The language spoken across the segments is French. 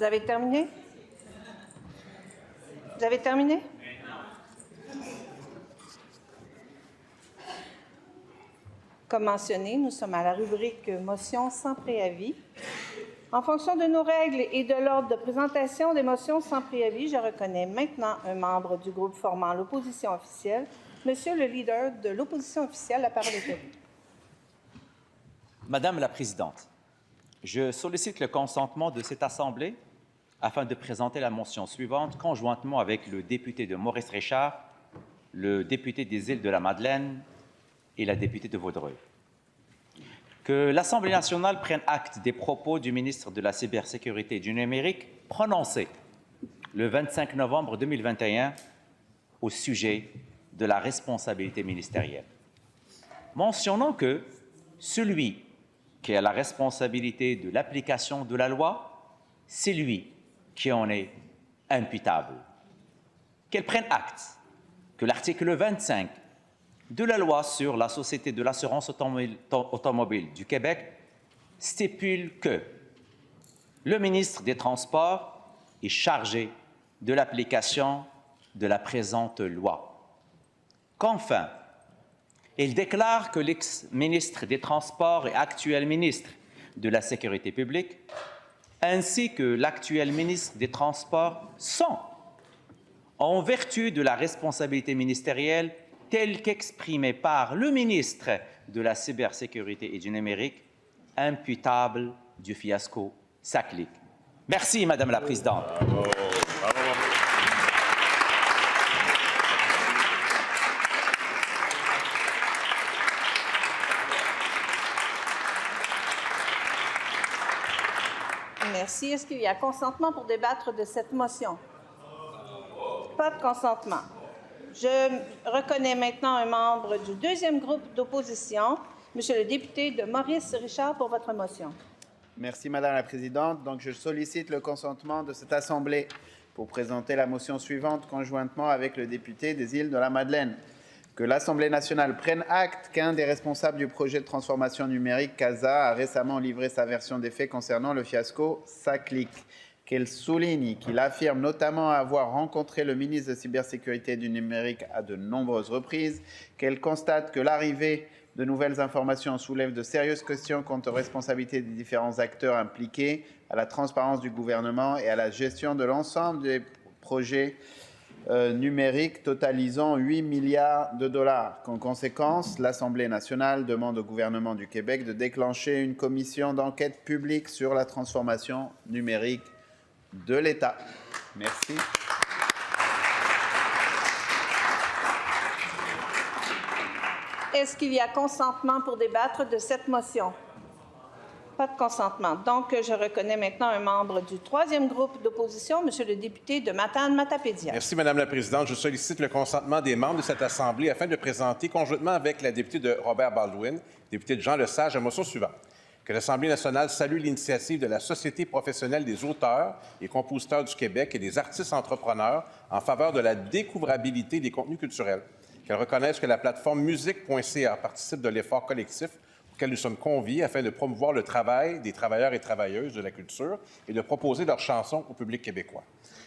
Vous avez terminé? Vous avez terminé? Comme mentionné, nous sommes à la rubrique « Motions sans préavis ». En fonction de nos règles et de l'ordre de présentation des motions sans préavis, je reconnais maintenant un membre du groupe formant l'opposition officielle. Monsieur le leader de l'opposition officielle, la parole est à vous. Madame la Présidente, je sollicite le consentement de cette Assemblée afin de présenter la motion suivante conjointement avec le député de Maurice-Richard, le député des Îles-de-la-Madeleine et la députée de Vaudreuil. Que l'Assemblée nationale prenne acte des propos du ministre de la Cybersécurité et du Numérique prononcés le 25 novembre 2021 au sujet de la responsabilité ministérielle, mentionnant que celui qui a la responsabilité de l'application de la loi, c'est lui qui en est imputable. Qu'elle prenne acte que l'article 25 de la loi sur la Société de l'assurance automobile du Québec stipule que le ministre des Transports est chargé de l'application de la présente loi. Qu'enfin, il déclare que l'ex-ministre des Transports et actuel ministre de la Sécurité publique, ainsi que l'actuel ministre des Transports, sont, en vertu de la responsabilité ministérielle telle qu'exprimée par le ministre de la Cybersécurité et du Numérique, imputables du fiasco SACLIC. Merci, Madame la Présidente. Bravo. Bravo. Merci. Est-ce qu'il y a consentement pour débattre de cette motion? Pas de consentement. Je reconnais maintenant un membre du deuxième groupe d'opposition, Monsieur le député de Maurice-Richard, pour votre motion. Merci, Madame la Présidente. Donc, je sollicite le consentement de cette Assemblée pour présenter la motion suivante conjointement avec le député des Îles-de-la-Madeleine. Que l'Assemblée nationale prenne acte qu'un des responsables du projet de transformation numérique, CASA, a récemment livré sa version des faits concernant le fiasco SACLIC. Qu'elle souligne qu'il affirme notamment avoir rencontré le ministre de la Cybersécurité et du Numérique à de nombreuses reprises, qu'elle constate que l'arrivée de nouvelles informations soulève de sérieuses questions quant aux responsabilités des différents acteurs impliqués, à la transparence du gouvernement et à la gestion de l'ensemble des projets numériques totalisant 8 milliards de dollars. En conséquence, l'Assemblée nationale demande au gouvernement du Québec de déclencher une commission d'enquête publique sur la transformation numérique de l'État. Merci. Est-ce qu'il y a consentement pour débattre de cette motion? Pas de consentement. Donc, je reconnais maintenant un membre du troisième groupe d'opposition, Monsieur le député de Matane-Matapédia. Merci, Madame la Présidente. Je sollicite le consentement des membres de cette Assemblée afin de présenter, conjointement avec la députée de Robert Baldwin, députée de Jean Lesage, la motion suivante. Que l'Assemblée nationale salue l'initiative de la Société professionnelle des auteurs et compositeurs du Québec et des artistes entrepreneurs en faveur de la découvrabilité des contenus culturels. Qu'elle reconnaisse que la plateforme musique.ca participe de l'effort collectif auquel nous sommes conviés afin de promouvoir le travail des travailleurs et travailleuses de la culture et de proposer leurs chansons au public québécois.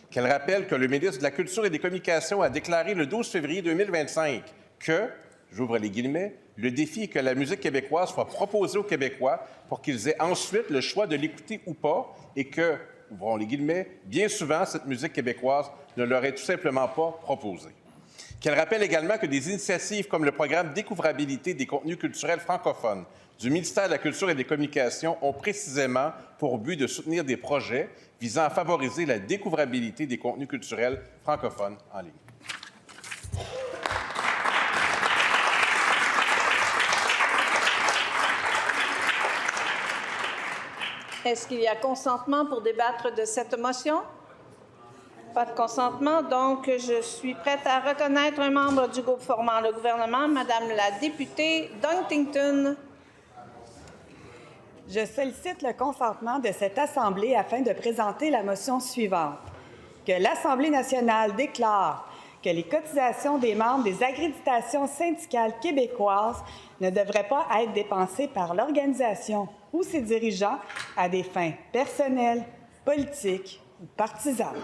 Qu'elle rappelle que le ministre de la Culture et des Communications a déclaré le 12 février 2025 que, j'ouvre les guillemets, le défi est que la musique québécoise soit proposée aux Québécois pour qu'ils aient ensuite le choix de l'écouter ou pas et que, ouvrons les guillemets, bien souvent, cette musique québécoise ne leur est tout simplement pas proposée. Qu'elle rappelle également que des initiatives comme le programme Découvrabilité des contenus culturels francophones du ministère de la Culture et des Communications ont précisément pour but de soutenir des projets visant à favoriser la découvrabilité des contenus culturels francophones en ligne. Est-ce qu'il y a consentement pour débattre de cette motion? Pas de consentement, donc je suis prête à reconnaître un membre du groupe formant le gouvernement, Madame la députée d'Huntington. Je sollicite le consentement de cette Assemblée afin de présenter la motion suivante. Que l'Assemblée nationale déclare que les cotisations des membres des accréditations syndicales québécoises ne devraient pas être dépensées par l'organisation ou ses dirigeants à des fins personnelles, politiques ou partisane.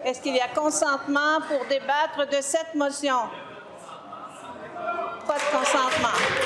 Est-ce qu'il y a consentement pour débattre de cette motion? Pas de consentement.